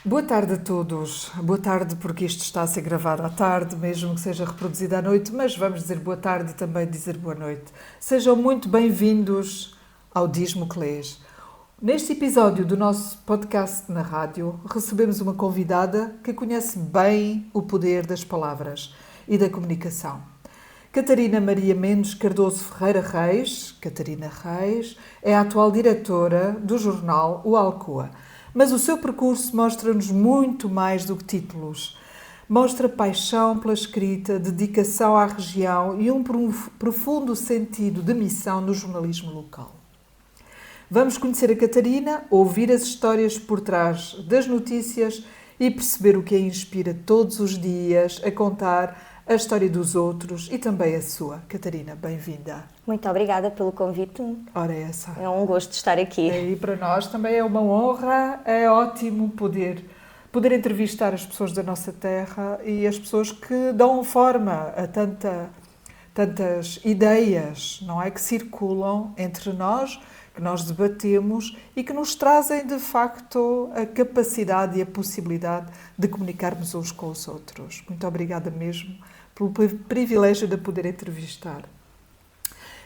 Boa tarde a todos. Boa tarde porque isto está a ser gravado à tarde, mesmo que seja reproduzido à noite, mas vamos dizer boa tarde e também dizer boa noite. Sejam muito bem-vindos ao Diz-me o que lês. Neste episódio do nosso podcast na rádio, recebemos uma convidada que conhece bem o poder das palavras e da comunicação. Catarina Maria Mendes Cardoso Ferreira Reis, Catarina Reis, é a atual diretora do jornal O Alcoa. Mas o seu percurso mostra-nos muito mais do que títulos. Mostra paixão pela escrita, dedicação à região e um profundo sentido de missão no jornalismo local. Vamos conhecer a Catarina, ouvir as histórias por trás das notícias e perceber o que a inspira todos os dias a contar a história dos outros e também a sua. Catarina, bem-vinda. Muito obrigada pelo convite. Ora, essa. É um gosto estar aqui. E para nós também é uma honra, é ótimo poder entrevistar as pessoas da nossa terra e as pessoas que dão forma a tantas ideias, não é? Que circulam entre nós, que nós debatemos e que nos trazem, de facto, a capacidade e a possibilidade de comunicarmos uns com os outros. Muito obrigada mesmo pelo privilégio de poder entrevistar.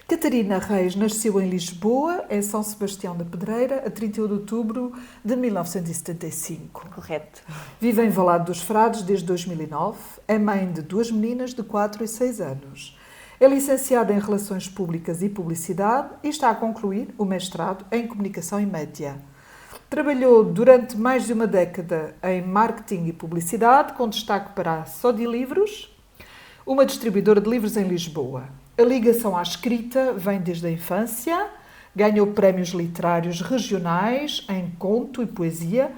Catarina Reis nasceu em Lisboa, em São Sebastião da Pedreira, a 31 de outubro de 1975. Correto. Vive em Valado dos Frades desde 2009, é mãe de duas meninas de 4 e 6 anos. É licenciada em Relações Públicas e Publicidade e está a concluir o mestrado em Comunicação e Média. Trabalhou durante mais de uma década em Marketing e Publicidade, com destaque para a Sodilivros, uma distribuidora de livros em Lisboa. A ligação à escrita vem desde a infância, ganhou prémios literários regionais em conto e poesia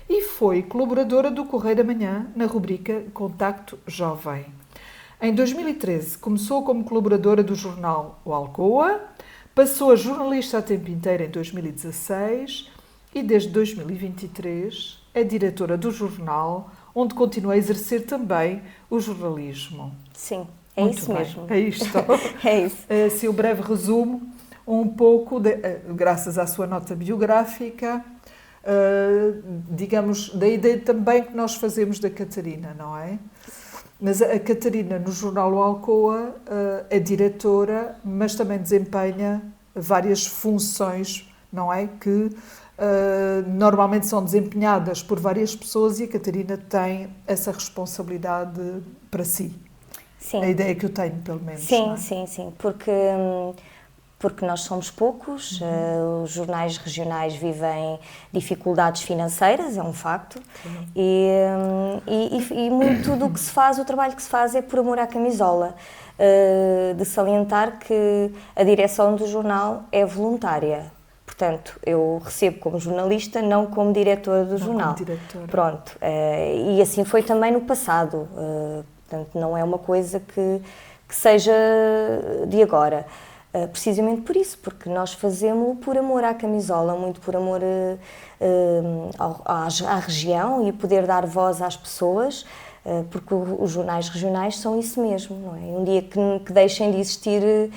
e foi colaboradora do Correio da Manhã na rubrica Contacto Jovem. Em 2013 começou como colaboradora do jornal O Alcoa, passou a jornalista a tempo inteiro em 2016 e desde 2023 é diretora do jornal, onde continua a exercer também o jornalismo. Sim, é Muito isso bem. mesmo. É isto. É isso. Assim, o breve resumo, um pouco, graças à sua nota biográfica, digamos, da ideia também que nós fazemos da Catarina, não é? Mas a Catarina, no jornal O Alcoa, é diretora, mas também desempenha várias funções, não é? Que normalmente são desempenhadas por várias pessoas e a Catarina tem essa responsabilidade para si. Sim. A ideia que eu tenho, pelo menos. Sim, não é? sim, porque nós somos poucos, os jornais regionais vivem dificuldades financeiras, é um facto, e muito do que se faz, o trabalho que se faz é por amor à camisola, de salientar que a direção do jornal é voluntária. Portanto, eu recebo como jornalista, não como diretora do jornal. Como diretora. Pronto, e assim foi também no passado. Portanto, não é uma coisa que seja de agora. Precisamente por isso, porque nós fazemos por amor à camisola, muito por amor à região e poder dar voz às pessoas, porque os jornais regionais são isso mesmo, não é? Um dia que deixem de existir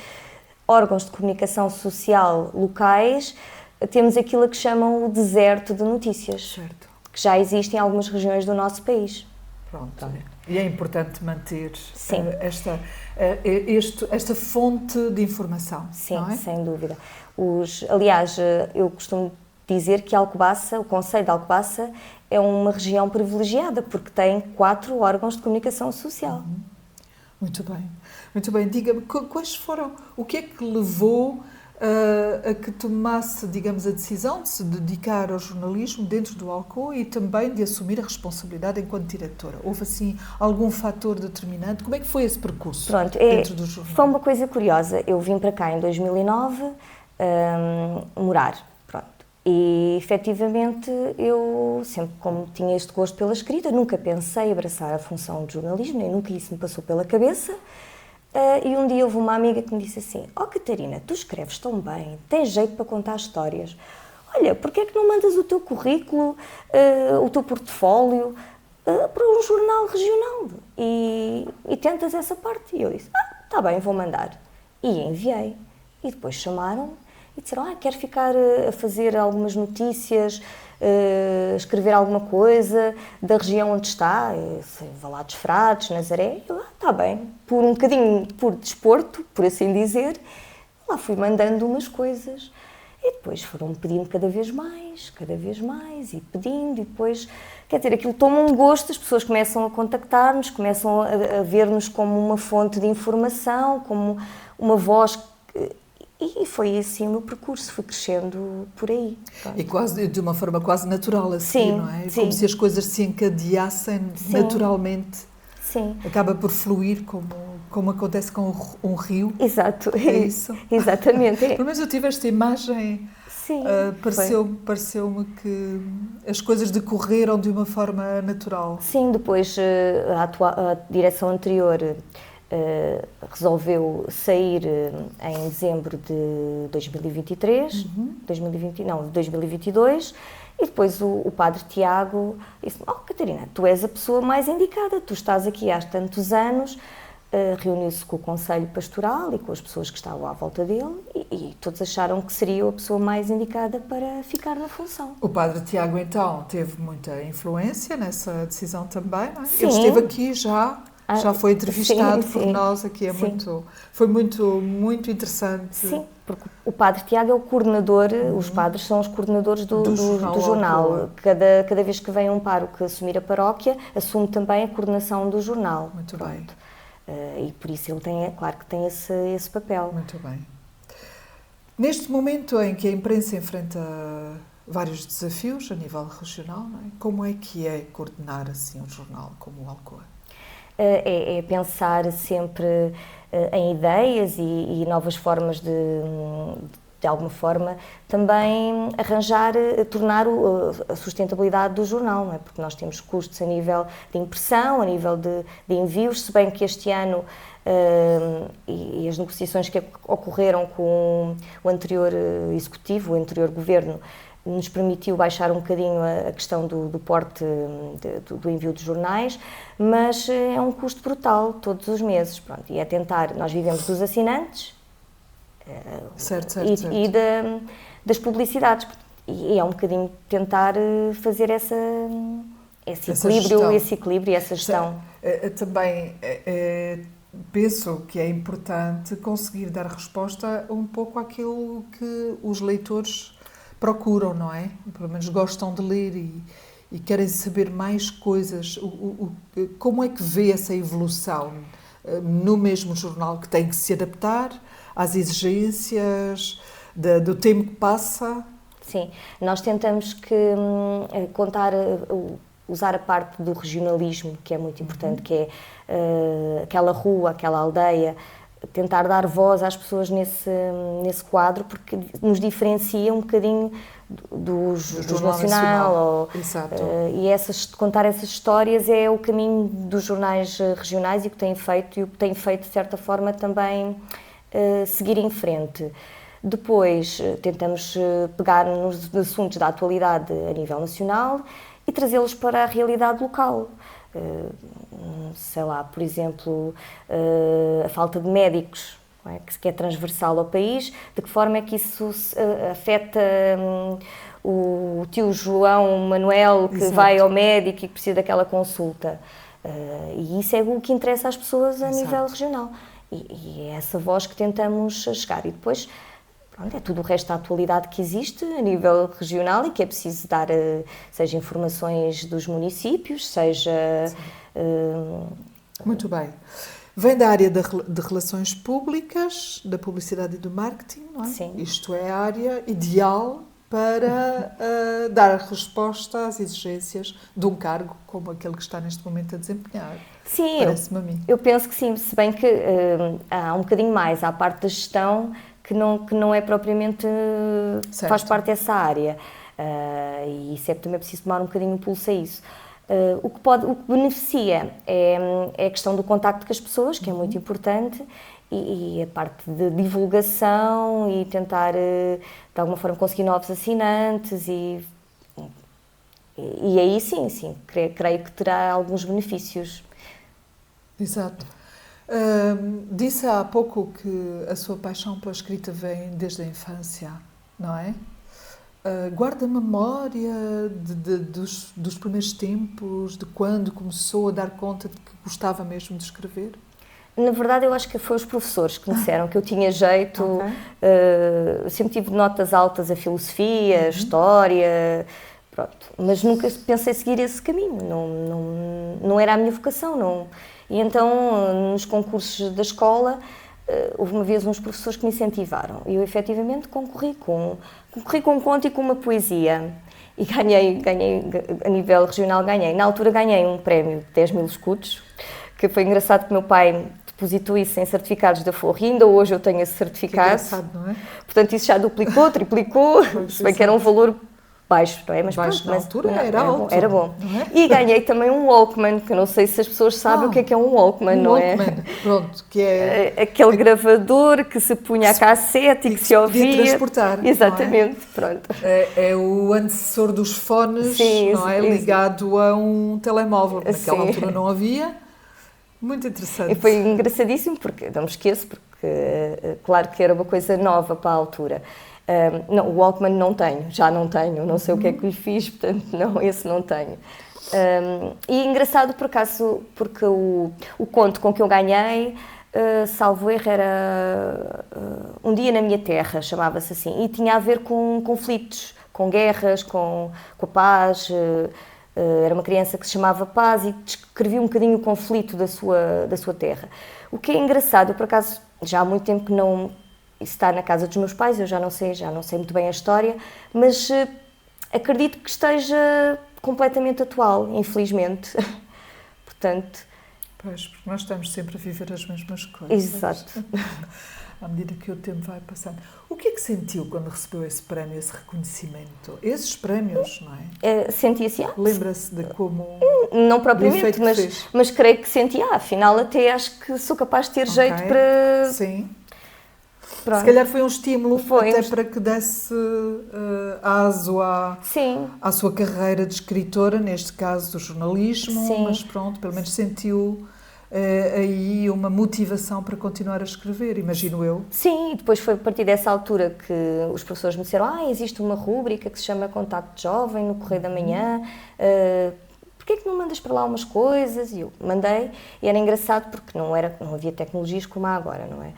órgãos de comunicação social locais, temos aquilo que chamam o deserto de notícias, Certo. que já existe em algumas regiões do nosso país. Pronto. E é importante manter Sim. esta fonte de informação. Sim, não é? sem dúvida. Aliás, eu costumo dizer que Alcobaça, o concelho de Alcobaça, é uma região privilegiada, porque tem 4 órgãos de comunicação social. Muito bem. Muito bem. Diga-me, quais foram, o que é que levou a que tomasse, digamos, a decisão de se dedicar ao jornalismo dentro do Alcoa e também de assumir a responsabilidade enquanto diretora? Houve, assim, algum fator determinante? Como é que foi esse percurso dentro do jornal? Foi uma coisa curiosa. Eu vim para cá em 2009 morar. Pronto. E, efetivamente, eu sempre, como tinha este gosto pela escrita, nunca pensei abraçar a função de jornalismo, nem nunca isso me passou pela cabeça. E um dia houve uma amiga que me disse assim: "Oh Catarina, tu escreves tão bem, tens jeito para contar histórias. Olha, porquê é que não mandas o teu currículo, o teu portfólio para um jornal regional e tentas essa parte?" E eu disse: "Está bem, vou mandar." E enviei. E depois chamaram-me e disseram, quero ficar a fazer algumas notícias, escrever alguma coisa da região onde está, Valados Frades, Nazaré. Eu, está bem, por um bocadinho por desporto, por assim dizer, lá fui mandando umas coisas. E depois foram pedindo cada vez mais, e pedindo, e depois, quer dizer, aquilo toma um gosto, as pessoas começam a contactar-nos, começam a ver-nos como uma fonte de informação, como uma voz. E foi assim o meu percurso, fui crescendo por aí. Pronto. E quase, de uma forma quase natural a seguir, não é? Sim. Como se as coisas se encadeassem naturalmente. Sim. Acaba por fluir como acontece com um rio. Exato. É isso? Exatamente. Pelo menos eu tive esta imagem. Sim. Pareceu-me que as coisas decorreram de uma forma natural. Sim, depois a direção anterior resolveu sair em dezembro de 2023, 2022, e depois o padre Tiago disse, Catarina, tu és a pessoa mais indicada, tu estás aqui há tantos anos, reuniu-se com o Conselho Pastoral e com as pessoas que estavam à volta dele e todos acharam que seria a pessoa mais indicada para ficar na função. O padre Tiago, então, teve muita influência nessa decisão também, não é? Sim. Ele esteve aqui já foi entrevistado por nós, aqui foi muito interessante. Sim, porque o padre Tiago é o coordenador, os padres são os coordenadores do jornal. Cada vez que vem um pároco assumir a paróquia, assume também a coordenação do jornal. Muito bem. E por isso ele claro que tem esse papel. Muito bem. Neste momento em que a imprensa enfrenta vários desafios a nível regional, não é? Como é que é coordenar assim um jornal como o Alcoa? É pensar sempre em ideias e novas formas de alguma forma, também tornar a sustentabilidade do jornal, não é? Porque nós temos custos a nível de impressão, a nível de envios, se bem que este ano e as negociações que ocorreram com o anterior executivo, o anterior governo, nos permitiu baixar um bocadinho a questão do porte do envio de jornais, mas é um custo brutal todos os meses. Pronto, e é tentar, nós vivemos dos assinantes certo. E das publicidades, e é um bocadinho tentar fazer esse equilíbrio e essa gestão. Também penso que é importante conseguir dar resposta um pouco àquilo que os leitores procuram, não é? Pelo menos gostam de ler e querem saber mais coisas. Como é que vê essa evolução no mesmo jornal, que tem que se adaptar às exigências do tempo que passa? Sim, nós tentamos usar a parte do regionalismo, que é muito importante, que é aquela rua, aquela aldeia, tentar dar voz às pessoas nesse quadro, porque nos diferencia um bocadinho do nacional. Exato. E contar essas histórias é o caminho dos jornais regionais e o que têm feito, de certa forma, também seguir em frente. Depois tentamos pegar nos assuntos da atualidade a nível nacional e trazê-los para a realidade local. Sei lá, por exemplo, a falta de médicos, não é? Que é transversal ao país, de que forma é que isso afeta o tio João Manuel que Exato. vai ao médico e que precisa daquela consulta. E isso é o que interessa às pessoas a nível regional. E é essa voz que tentamos chegar. E depois, pronto, é tudo o resto da atualidade que existe a nível regional e que é preciso dar, seja informações dos municípios, seja... Muito bem. Vem da área de relações públicas, da publicidade e do marketing, não é? Sim. Isto é a área ideal para dar resposta às exigências de um cargo como aquele que está neste momento a desempenhar. Sim, parece-me a mim. Eu penso que sim, se bem que há um bocadinho mais, há a parte da gestão que não é propriamente, faz parte dessa área. E isso também é preciso tomar um bocadinho o pulso a isso. O que beneficia é a questão do contacto com as pessoas, que é muito importante, e a parte de divulgação e tentar, de alguma forma, conseguir novos assinantes e aí sim, creio que terá alguns benefícios. Exato. Disse há pouco que a sua paixão pela escrita vem desde a infância. não é? Guarda memória dos primeiros tempos, de quando começou a dar conta de que gostava mesmo de escrever? Na verdade, eu acho que foi os professores que me disseram que eu tinha jeito. Sempre tive notas altas a filosofia, a história, pronto. Mas nunca pensei seguir esse caminho. Não era a minha vocação, não. E então, nos concursos da escola, houve uma vez uns professores que me incentivaram. E eu, efetivamente, concorri com um conto e com uma poesia. E ganhei, a nível regional, ganhei. Na altura, ganhei um prémio de 10 mil escudos, que foi engraçado que o meu pai depositou isso em certificados da Forro. E ainda hoje eu tenho esse certificado. Engraçado, não é? Portanto, isso já duplicou, triplicou, se bem que era um valor baixo, não é? Mas baixo, na altura era alto. Era bom. Não é? E ganhei também um Walkman, que eu não sei se as pessoas sabem o que é um Walkman, não é? Pronto, que é... Aquele gravador que se punha a cassete e que se ouvia. Podia transportar. Exatamente, pronto. É o antecessor dos fones, sim, não é? Ligado a um telemóvel. Naquela altura não havia. Muito interessante. E foi engraçadíssimo, porque não me esqueço, porque claro que era uma coisa nova para a altura. Não, o Walkman não tenho, já não tenho, não sei o que é que lhe fiz, portanto, não, esse não tenho. E engraçado, por acaso, porque o conto com que eu ganhei, salvo erro, era Um Dia na Minha Terra, chamava-se assim, e tinha a ver com conflitos, com guerras, com a paz. Era uma criança que se chamava Paz e descrevia um bocadinho o conflito da sua terra. O que é engraçado, eu, por acaso, já há muito tempo que não... Isso está na casa dos meus pais, eu já não sei muito bem a história, mas acredito que esteja completamente atual, infelizmente. Portanto... Pois, porque nós estamos sempre a viver as mesmas coisas. Exato. À medida que o tempo vai passando. O que é que sentiu quando recebeu esse prémio, esse reconhecimento? Esses prémios, não é? Senti assim... Lembra-se de como... Não propriamente, mas creio que senti, afinal até acho que sou capaz de ter jeito para... Sim. Pronto. Se calhar foi um estímulo até para que desse aso à sua carreira de escritora, neste caso do jornalismo, sim. Mas pronto, pelo menos sentiu aí uma motivação para continuar a escrever, imagino eu. Sim, e depois foi a partir dessa altura que os professores me disseram existe uma rúbrica que se chama Contacto Jovem no Correio da Manhã, porquê é que não mandas para lá umas coisas? E eu mandei, e era engraçado porque não havia tecnologias como há agora, não é?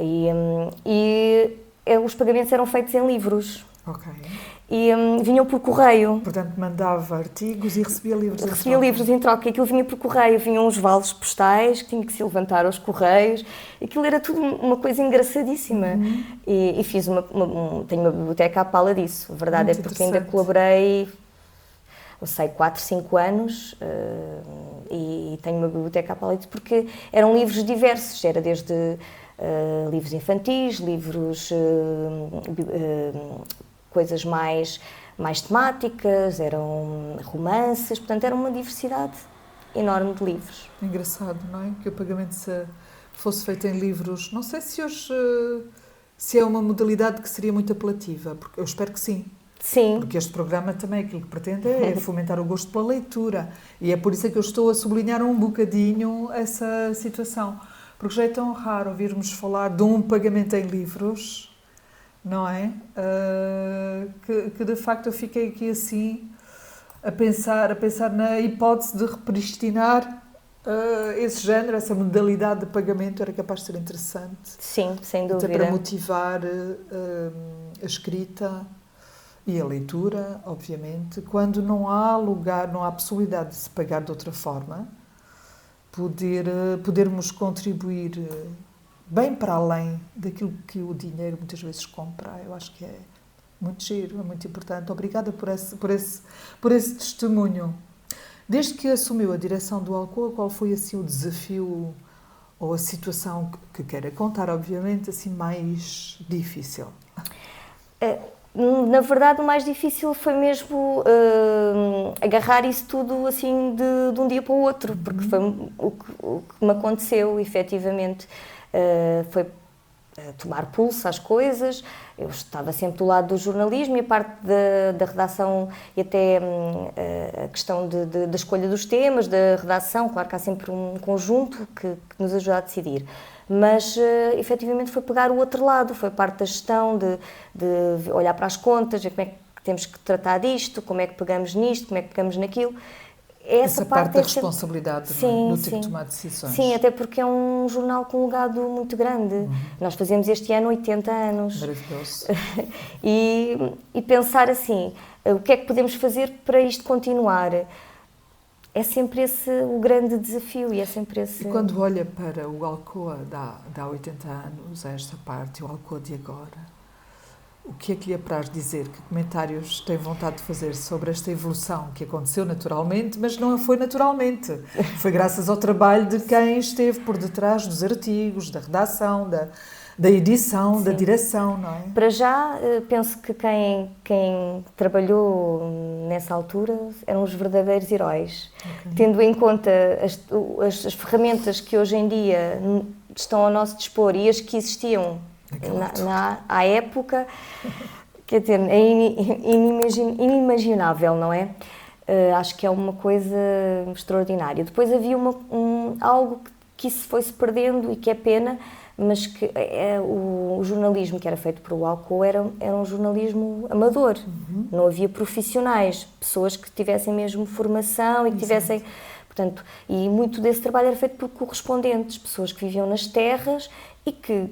E os pagamentos eram feitos em livros. Ok. E vinham por correio. Portanto, mandava artigos e recebia livros em troca. Recebia livros em troca. Aquilo vinha por correio. Vinham uns vales postais que tinham que se levantar aos correios. Aquilo era tudo uma coisa engraçadíssima. E fiz tenho uma biblioteca à pala disso. A verdade muito é porque ainda colaborei, não sei, 4, 5 anos. E tenho uma biblioteca à pala disso porque eram livros diversos. Era desde... livros infantis, livros, coisas mais temáticas, eram romances, portanto era uma diversidade enorme de livros. Engraçado, não é? Que o pagamento fosse feito em livros. Não sei se hoje se é uma modalidade que seria muito apelativa, porque eu espero que sim. Sim. Porque este programa também aquilo que pretende é fomentar o gosto pela leitura e é por isso que eu estou a sublinhar um bocadinho essa situação. Porque já é tão raro ouvirmos falar de um pagamento em livros, não é? Que de facto eu fiquei aqui assim a pensar na hipótese de repristinar esse género, essa modalidade de pagamento era capaz de ser interessante. Sim, sem dúvida. Até para motivar a escrita e a leitura, obviamente, quando não há lugar, não há possibilidade de se pagar de outra forma. Podermos contribuir bem para além daquilo que o dinheiro muitas vezes compra. Eu acho que é muito giro, é muito importante. Obrigada por esse testemunho. Desde que assumiu a direção do Alcoa, qual foi assim o desafio ou a situação que queira contar, obviamente, assim mais difícil? Na verdade, o mais difícil foi mesmo agarrar isso tudo assim de um dia para o outro, porque foi o que me aconteceu, efetivamente. Foi tomar pulso às coisas. Eu estava sempre do lado do jornalismo e a parte da redação e até a questão da escolha dos temas, da redação. Claro que há sempre um conjunto que nos ajuda a decidir. Mas, efetivamente, foi pegar o outro lado, foi parte da gestão, de olhar para as contas, ver como é que temos que tratar disto, como é que pegamos nisto, como é que pegamos naquilo. Essa parte da responsabilidade, sim, no ter que tomar decisões. Sim, até porque é um jornal com um legado muito grande. Nós fazemos este ano 80 anos. Maravilhoso. e pensar assim, o que é que podemos fazer para isto continuar? É sempre esse o grande desafio e é sempre esse... E quando olha para o Alcoa de há 80 anos, a esta parte, e o Alcoa de agora, o que é que lhe apraz dizer? Que comentários tem vontade de fazer sobre esta evolução que aconteceu naturalmente, mas não foi naturalmente. Foi graças ao trabalho de quem esteve por detrás dos artigos, da redação, da edição, sim, da direção, não é? Para já, penso que quem trabalhou nessa altura eram os verdadeiros heróis. Okay. Tendo em conta as ferramentas que hoje em dia estão ao nosso dispor e as que existiam à época, quer dizer, é inimaginável, não é? Acho que é uma coisa extraordinária. Depois havia algo que isso foi-se perdendo e que é pena, mas que o jornalismo que era feito por o Alcoa era um jornalismo amador. Não havia profissionais, pessoas que tivessem mesmo formação e que tivessem... Portanto, e muito desse trabalho era feito por correspondentes, pessoas que viviam nas terras e que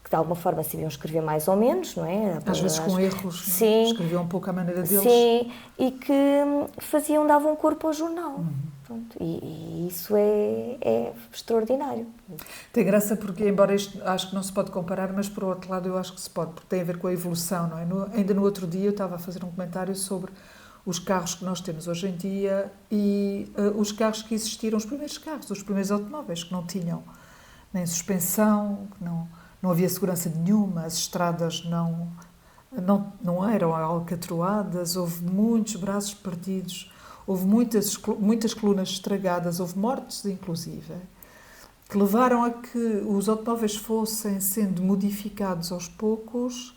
de alguma forma sabiam escrever mais ou menos, não é? Às vezes com erros, sim, escreviam um pouco à maneira deles. Sim, e que davam corpo ao jornal. Pronto, e isso é extraordinário. Tem graça porque, embora isto acho que não se pode comparar, mas por outro lado eu acho que se pode, porque tem a ver com a evolução, não é? Ainda no outro dia eu estava a fazer um comentário sobre os carros que nós temos hoje em dia e os carros que existiram, os primeiros carros, os primeiros automóveis que não tinham nem suspensão, que não havia segurança nenhuma, as estradas não eram alcatroadas, houve muitos braços partidos, houve muitas colunas estragadas, houve mortes, inclusive, que levaram a que os automóveis fossem sendo modificados aos poucos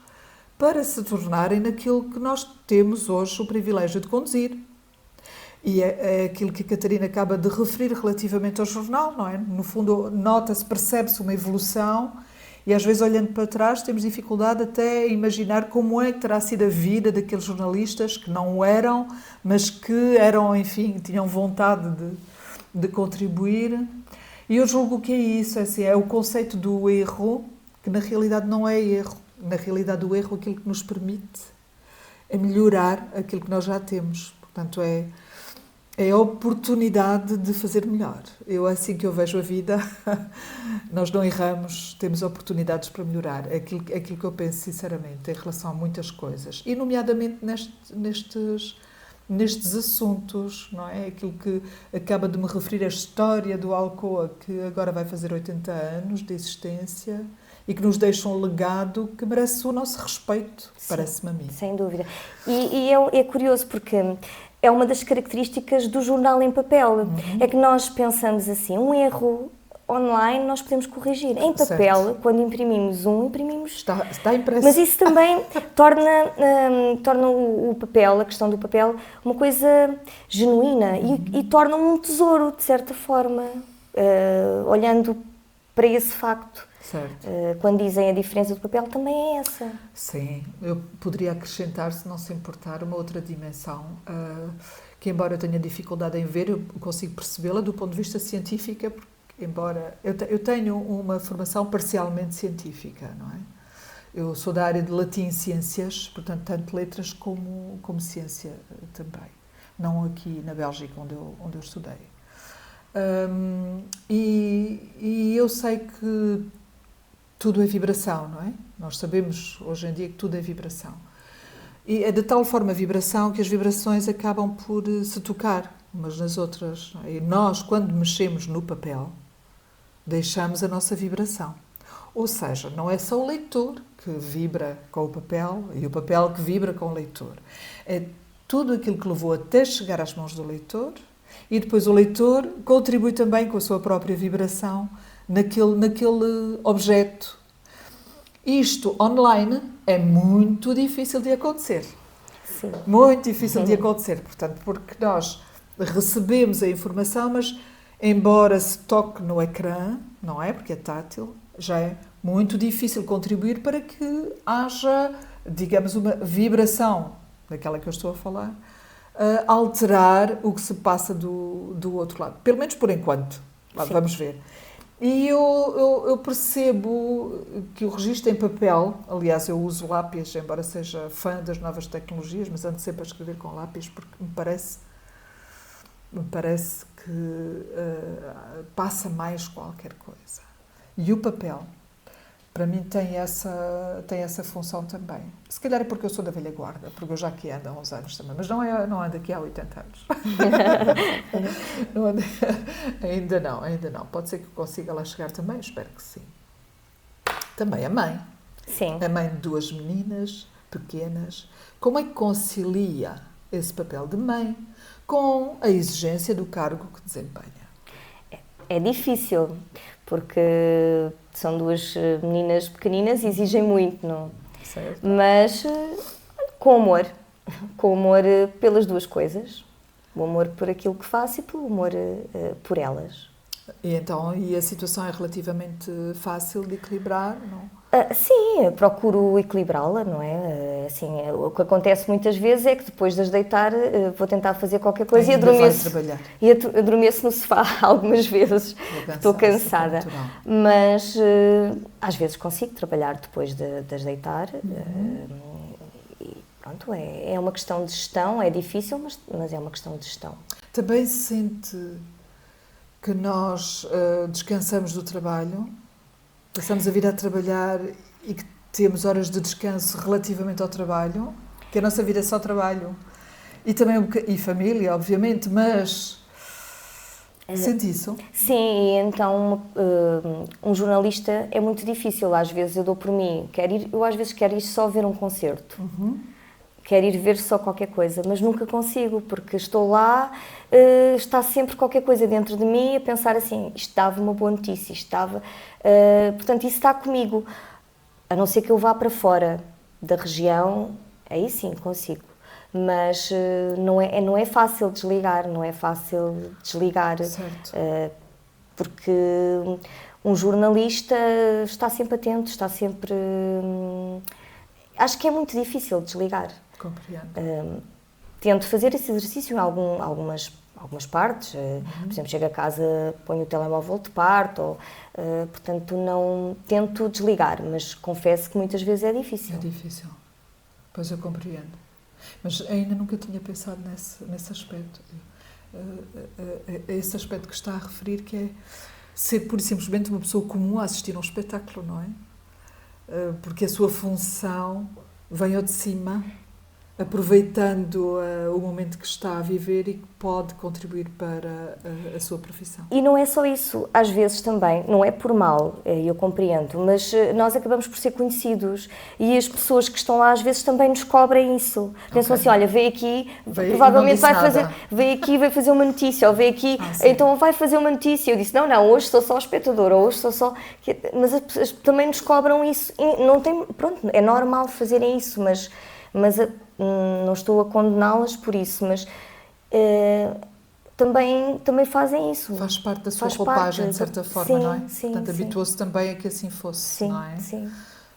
para se tornarem naquilo que nós temos hoje o privilégio de conduzir. E é aquilo que a Catarina acaba de referir relativamente ao jornal, não é? No fundo, nota-se, percebe-se uma evolução. E às vezes, olhando para trás, temos dificuldade até em imaginar como é que terá sido a vida daqueles jornalistas que não o eram, mas que eram, enfim, tinham vontade de contribuir. E eu julgo que é isso, é o conceito do erro, que na realidade não é erro. Na realidade, o erro, aquilo que nos permite é melhorar aquilo que nós já temos. Portanto, é a oportunidade de fazer melhor. É assim que eu vejo a vida. Nós não erramos, temos oportunidades para melhorar. É aquilo que eu penso sinceramente em relação a muitas coisas. E nomeadamente nestes assuntos, não é? Aquilo que acaba de me referir, a história do Alcoa, que agora vai fazer 80 anos de existência e que nos deixa um legado que merece o nosso respeito, parece-me a mim. Sem dúvida. E é curioso porque é uma das características do jornal em papel. É que nós pensamos assim, um erro online nós podemos corrigir. Em papel, certo, quando imprimimos Está impresso. Mas isso também torna o papel, a questão do papel, uma coisa genuína e torna um tesouro, de certa forma, olhando para esse facto. Certo. Quando dizem a diferença do papel, também é essa. Sim, eu poderia acrescentar, se não se importar, uma outra dimensão, que embora eu tenha dificuldade em ver, eu consigo percebê-la do ponto de vista científico, porque embora eu tenho uma formação parcialmente científica, não é? Eu sou da área de latim e ciências, portanto, tanto letras como ciência também. Não aqui na Bélgica, onde eu estudei. E eu sei que tudo é vibração, não é? Nós sabemos hoje em dia que tudo é vibração. E é de tal forma vibração que as vibrações acabam por se tocar umas nas outras. E nós, quando mexemos no papel, deixamos a nossa vibração. Ou seja, não é só o leitor que vibra com o papel e o papel que vibra com o leitor. É tudo aquilo que levou até chegar às mãos do leitor e depois o leitor contribui também com a sua própria vibração naquele objeto. Isto online é muito difícil de acontecer. Sim. Muito difícil de acontecer, portanto, porque nós recebemos a informação, mas embora se toque no ecrã, não é? Porque é tátil, já é muito difícil contribuir para que haja, digamos, uma vibração daquela que eu estou a falar, alterar o que se passa do outro lado. Pelo menos por enquanto. Vamos ver. E eu percebo que o registro em papel, aliás, eu uso lápis, embora seja fã das novas tecnologias, mas ando sempre a escrever com lápis porque me parece que passa mais qualquer coisa. E o papel, para mim, tem essa função também. Se calhar é porque eu sou da velha guarda, porque eu já aqui ando há uns anos também, mas não ando aqui há 80 anos. Ainda não. Pode ser que eu consiga lá chegar também, espero que sim. Também a mãe. Sim. A mãe de 2 meninas pequenas. Como é que concilia esse papel de mãe com a exigência do cargo que desempenha? É difícil, porque são 2 meninas pequeninas e exigem muito, não? Certo. Mas com amor pelas 2 coisas, o amor por aquilo que faço e o amor por elas. E então, a situação é relativamente fácil de equilibrar, não? Sim, procuro equilibrá-la, não é? Assim, o que acontece muitas vezes é que depois de as deitar vou tentar fazer qualquer coisa e adormeço no sofá algumas vezes, estou cansada. Mas às vezes consigo trabalhar depois de as deitar. E pronto, é uma questão de gestão, é difícil, mas é uma questão de gestão. Também se sente que nós descansamos do trabalho? Passamos a vida a trabalhar e que temos horas de descanso relativamente ao trabalho, que a nossa vida é só trabalho. E também e família, obviamente, mas sente isso? Sim, então um jornalista é muito difícil. Às vezes eu dou por mim, eu às vezes quero ir só ver um concerto. Quero ir ver só qualquer coisa, mas nunca consigo, porque estou lá, está sempre qualquer coisa dentro de mim a pensar assim, isto dava uma boa notícia, portanto, isso está comigo. A não ser que eu vá para fora da região, aí sim consigo. Mas não é fácil desligar, Certo. Porque um jornalista está sempre atento, está sempre... acho que é muito difícil desligar. Compreendo. Tento fazer esse exercício em algumas partes. Por exemplo, chego a casa, ponho o telemóvel de parte, portanto, não tento desligar, mas confesso que muitas vezes é difícil. É difícil. Pois eu compreendo. Mas ainda nunca tinha pensado nesse aspecto. Esse aspecto que está a referir, que é ser pura e simplesmente uma pessoa comum a assistir a um espetáculo, não é? Porque a sua função vem ao de cima, aproveitando o momento que está a viver e que pode contribuir para a sua profissão. E não é só isso, às vezes também, não é por mal, eu compreendo, mas nós acabamos por ser conhecidos e as pessoas que estão lá às vezes também nos cobrem isso. Pensam assim, olha, veio aqui, provavelmente veio aqui e vai fazer uma notícia, ou veio aqui, então vai fazer uma notícia. Eu disse, não, hoje sou só espectadora, hoje sou só... Mas as pessoas também nos cobram isso, e não tem, pronto, é normal fazerem isso, mas não estou a condená-las por isso, mas também fazem isso. Faz parte da sua roupagem, de certa forma, não é? Sim, portanto, habituou-se também a que assim fosse, não é? Sim.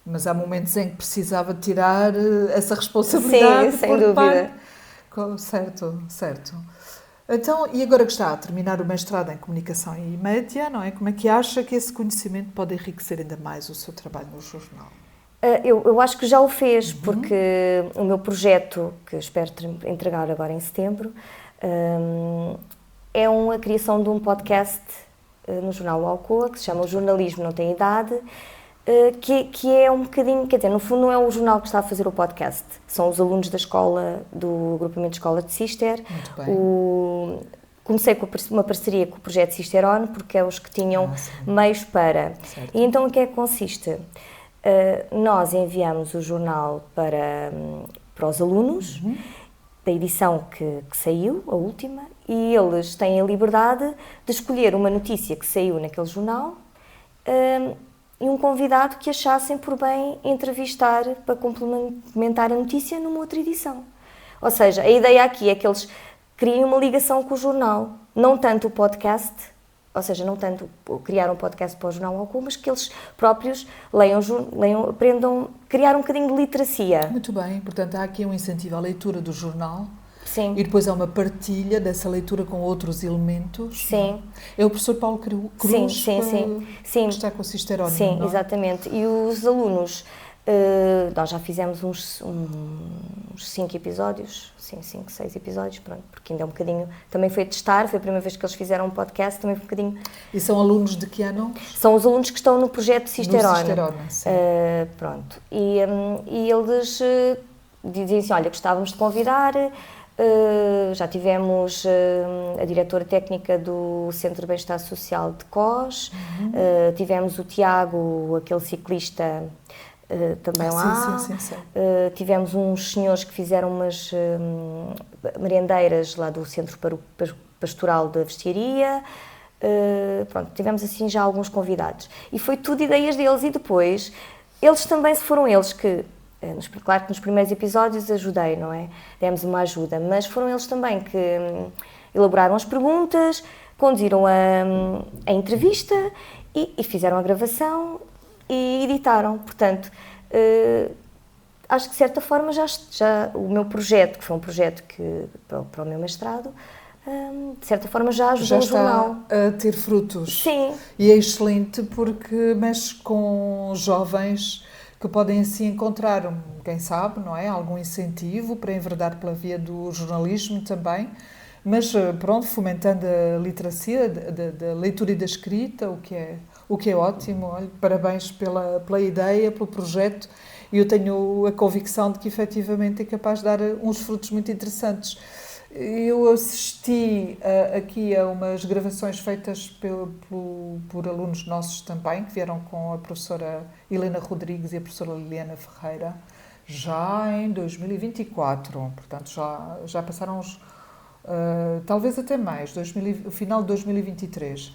Mas há momentos em que precisava tirar essa responsabilidade. Sim, sem dúvida. Certo. Então, e agora que está a terminar o mestrado em Comunicação e Média, não é? Como é que acha que esse conhecimento pode enriquecer ainda mais o seu trabalho no jornal? Eu acho que já o fez, porque o meu projeto, que espero entregar agora em setembro, é a criação de um podcast no jornal Alcoa, que se chama O Jornalismo Não Tem Idade, que é um bocadinho, quer dizer, no fundo não é o jornal que está a fazer o podcast, são os alunos da escola, do agrupamento de escola de Cister. Muito bem. Comecei com uma parceria com o projeto Cister On, porque é os que tinham meios para. Certo. E então o que é que consiste? Nós enviamos o jornal para os alunos da edição que saiu, a última, e eles têm a liberdade de escolher uma notícia que saiu naquele jornal e um convidado que achassem por bem entrevistar para complementar a notícia numa outra edição. Ou seja, a ideia aqui é que eles criem uma ligação com o jornal, não tanto o podcast, ou seja, não tanto criar um podcast para o Jornal ao Cubo, mas que eles próprios leiam, aprendam, criar um bocadinho de literacia. Muito bem, portanto há aqui um incentivo à leitura do jornal. Sim. E depois há uma partilha dessa leitura com outros elementos. Sim. É o professor Paulo Cruz que está com o Cisterónimo, sim, não é? Exatamente. E os alunos, nós já fizemos uns 5 episódios, 5, 6 episódios, pronto, porque ainda é um bocadinho, também foi a testar, foi a primeira vez que eles fizeram um podcast, também foi um bocadinho... E são alunos de que ano? São os alunos que estão no projeto Cisterónimo. No Cisterónimo, sim. Pronto. E eles dizem assim, olha, gostávamos de convidar... já tivemos a diretora técnica do Centro de Bem-Estar Social de Cós, tivemos o Tiago, aquele ciclista, também lá. Sim. Tivemos uns senhores que fizeram umas merendeiras lá do Centro Pastoral da Vestiaria. Pronto, tivemos assim já alguns convidados. E foi tudo ideias deles. E depois, eles também, se foram eles que... Claro que nos primeiros episódios ajudei, não é? Demos uma ajuda, mas foram eles também que elaboraram as perguntas, conduziram a entrevista e fizeram a gravação e editaram. Portanto, acho que de certa forma já o meu projeto, que foi um projeto para o meu mestrado, de certa forma já ajudou o jornal. Já está a ter frutos. Sim. E é excelente porque mexe com jovens que podem assim encontrar, quem sabe, não é? Algum incentivo para enverdar pela via do jornalismo também, mas pronto, fomentando a literacia, da leitura e da escrita, o que é ótimo. Olha, parabéns pela ideia, pelo projeto, e eu tenho a convicção de que efetivamente é capaz de dar uns frutos muito interessantes. Eu assisti aqui a umas gravações feitas por alunos nossos também, que vieram com a professora Helena Rodrigues e a professora Liliana Ferreira, já em 2024, portanto já passaram talvez até mais, o final de 2023.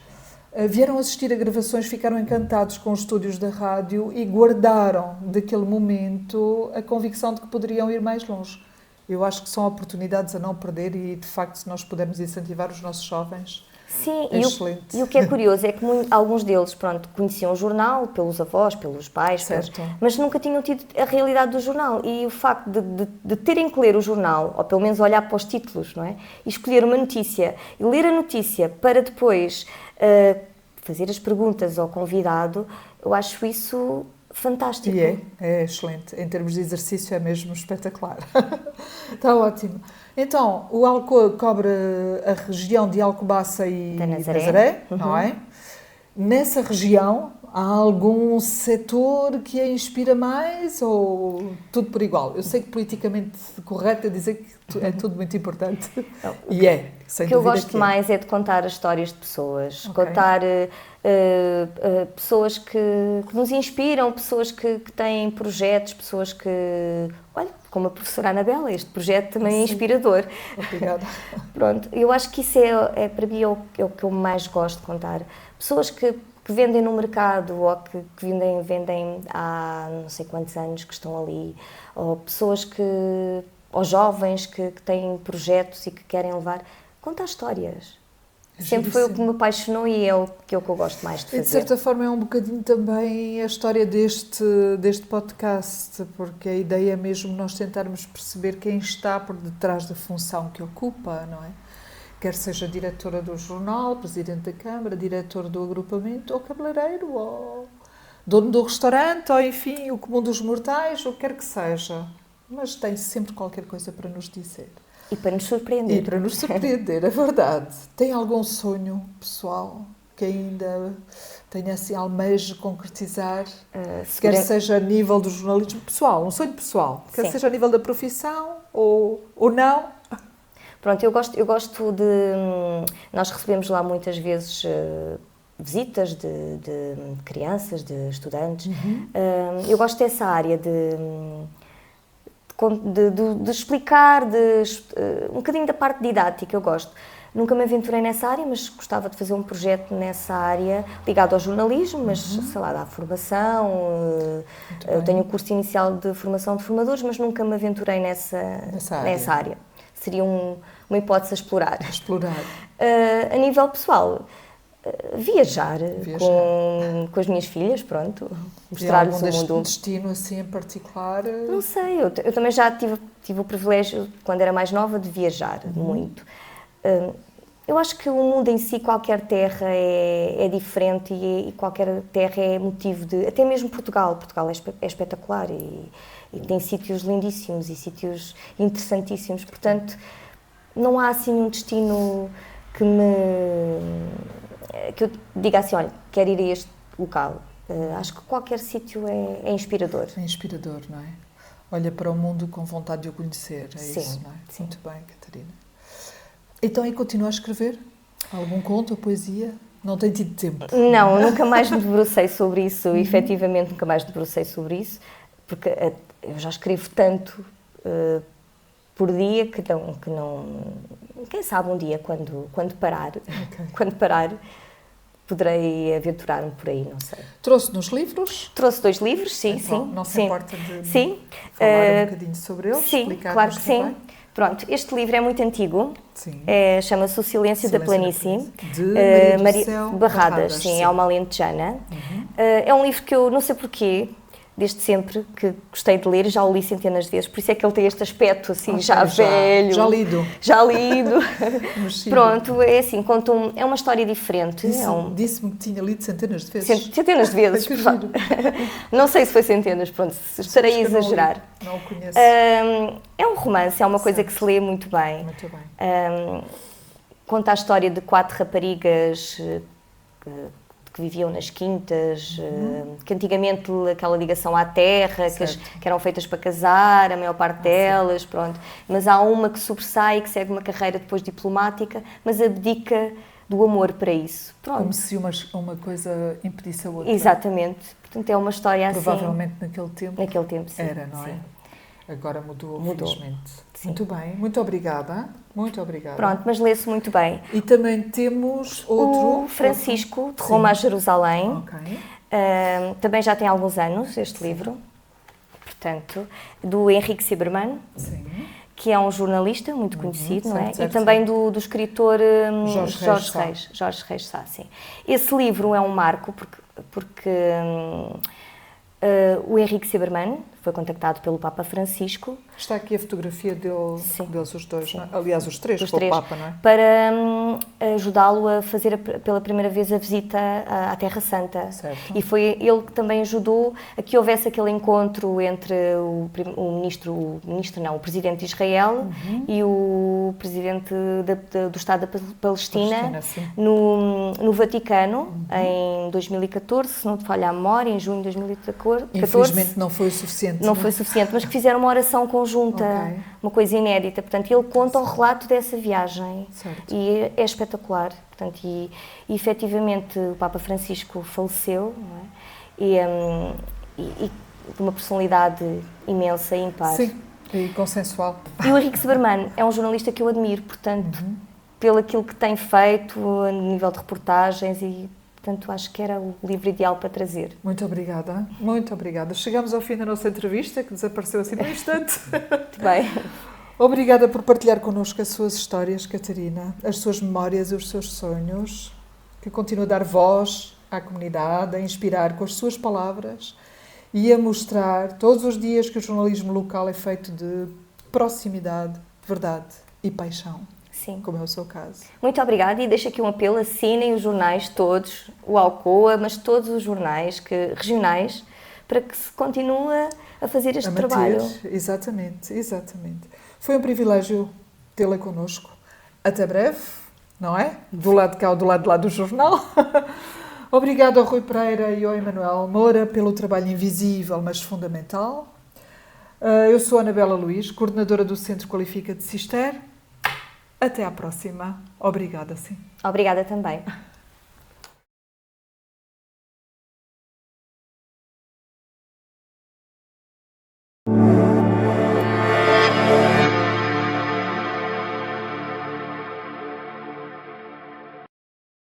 Vieram assistir a gravações, ficaram encantados com os estúdios da rádio e guardaram daquele momento a convicção de que poderiam ir mais longe. Eu acho que são oportunidades a não perder e, de facto, se nós pudermos incentivar os nossos jovens, sim, é excelente. E o que é curioso é que alguns deles, pronto, conheciam o jornal pelos avós, pelos pais, mas nunca tinham tido a realidade do jornal. E o facto de terem que ler o jornal, ou pelo menos olhar para os títulos, não é? E escolher uma notícia e ler a notícia para depois fazer as perguntas ao convidado, eu acho isso fantástico. E é excelente. Em termos de exercício é mesmo espetacular. Está ótimo. Então, o Alcoa cobre a região de Alcobaça e Nazaré, não é? Nessa região, há algum setor que a inspira mais ou tudo por igual? Eu sei que politicamente correto é dizer que é tudo muito importante. Não, sem dúvida. O que eu gosto mais é de contar as histórias de pessoas, contar pessoas que nos inspiram, pessoas que têm projetos, pessoas que... Olha, como a professora Anabela, este projeto também é inspirador. Obrigada. Pronto, eu acho que isso para mim é o que eu mais gosto de contar. Pessoas que vendem no mercado ou que vendem há não sei quantos anos que estão ali, ou pessoas ou jovens que têm projetos e que querem levar, contar histórias. Sempre foi o que me apaixonou e é o que eu gosto mais de fazer. E de certa forma é um bocadinho também a história deste podcast, porque a ideia é mesmo nós tentarmos perceber quem está por detrás da função que ocupa, não é? Quer seja diretora do jornal, presidente da Câmara, diretor do agrupamento, ou cabeleireiro, ou dono do restaurante, ou enfim, o comum dos mortais, o que quer que seja. Mas tem sempre qualquer coisa para nos dizer. E para nos surpreender. E para nos surpreender, é verdade. Tem algum sonho pessoal que ainda tenha assim, almeja concretizar? Quer seja a nível do jornalismo pessoal, um sonho pessoal. Quer seja a nível da profissão ou não? Pronto, eu gosto de... Nós recebemos lá muitas vezes visitas de crianças, de estudantes. Eu gosto dessa área de explicar, um bocadinho da parte didática, eu gosto. Nunca me aventurei nessa área, mas gostava de fazer um projeto nessa área ligado ao jornalismo, mas sei lá, da formação. Eu tenho um curso inicial de formação de formadores, mas nunca me aventurei nessa área. Seria uma hipótese a explorar. A nível pessoal, viajar. Com as minhas filhas, pronto, mostrar-lhes o mundo. Um destino assim em particular? Não sei, eu também já tive o privilégio, quando era mais nova, de viajar muito. Eu acho que o mundo em si, qualquer terra é diferente e qualquer terra é motivo de... Até mesmo Portugal é espetacular e tem sítios lindíssimos e sítios interessantíssimos, portanto não há assim um destino que eu diga assim, olha, quero ir a este local. Acho que qualquer sítio é inspirador. É inspirador, não é? Olha para o mundo com vontade de o conhecer, sim, isso, não é? Sim. Muito bem, Catarina. Então, e continua a escrever? Algum conto ou poesia? Não tem tido tempo? Não, nunca mais me debrucei sobre isso, efetivamente nunca mais me debrucei sobre isso, porque eu já escrevo tanto por dia que não... Quem sabe um dia, quando parar, poderei aventurar-me por aí, não sei. Trouxe-nos livros? Trouxe 2 livros, sim, então, sim. Não se importa de falar um bocadinho sobre eles? Sim, claro que sim. Pronto, este livro é muito antigo, chama-se O Silêncio da Planície, de Maria do Céu Barradas, sim, é uma alentejana. É um livro que eu não sei porquê, desde sempre que gostei de ler, já o li centenas de vezes, por isso é que ele tem este aspecto assim, velho. Já lido. Pronto, é assim, é uma história diferente. Disse-me que tinha lido centenas de vezes. Centenas de vezes. Não sei se foi centenas, pronto, estarei a exagerar. Não o conheço. É um romance, é uma coisa que se lê muito bem. Muito bem. Conta a história de 4 raparigas que viviam nas quintas, que antigamente aquela ligação à terra, que eram feitas para casar, a maior parte delas, pronto. Mas há uma que sobressai, que segue uma carreira depois diplomática, mas abdica do amor para isso. Pronto. Como se uma coisa impedisse a outra. Exatamente. Portanto, é uma história assim... Provavelmente naquele tempo sim. Era, não é? Sim. Agora mudou, felizmente. Sim. Muito bem, muito obrigada. Muito obrigada. Pronto, mas lê-se muito bem. E também temos outro... O Francisco, de Roma a Jerusalém. Ok. Também já tem alguns anos, este livro. Portanto, do Henrique Siebermann. Sim. Que é um jornalista muito conhecido, não é? E também do escritor Jorge Reis Sá, sim. Esse livro é um marco porque o Henrique Siebermann foi contactado pelo Papa Francisco. Está aqui a fotografia deles os dois, não é? Aliás, os três, os com três, o Papa, não é? Para ajudá-lo a fazer pela primeira vez a visita à Terra Santa. Certo. E foi ele que também ajudou a que houvesse aquele encontro entre o presidente de Israel e o presidente do Estado da Palestina no Vaticano em 2014, se não te falha a memória, em junho de 2014. Infelizmente não foi o suficiente. Não foi suficiente, mas que fizeram uma oração conjunta, uma coisa inédita. Portanto, ele conta o relato dessa viagem. Certo. E é espetacular. Portanto, e efetivamente o Papa Francisco faleceu, não é? E de uma personalidade imensa e impar. Sim, e consensual. E o Henrique Siebermann é um jornalista que eu admiro, portanto, pelo aquilo que tem feito a nível de reportagens e... Portanto, acho que era o livro ideal para trazer. Muito obrigada, muito obrigada. Chegamos ao fim da nossa entrevista, que desapareceu assim num instante. Muito bem. Obrigada por partilhar connosco as suas histórias, Catarina, as suas memórias e os seus sonhos, que continua a dar voz à comunidade, a inspirar com as suas palavras e a mostrar todos os dias que o jornalismo local é feito de proximidade, verdade e paixão. Sim. Como é o seu caso. Muito obrigada e deixo aqui um apelo, assinem os jornais todos, o Alcoa, mas todos os jornais regionais, para que se continue a fazer este trabalho. Exatamente. Foi um privilégio tê-la connosco. Até breve, não é? Do lado de cá ou do lado de lá do jornal. Obrigada ao Rui Pereira e ao Emanuel Moura pelo trabalho invisível, mas fundamental. Eu sou a Anabela Luís, coordenadora do Centro Qualifica de Cister. Até à próxima. Obrigada, sim. Obrigada também.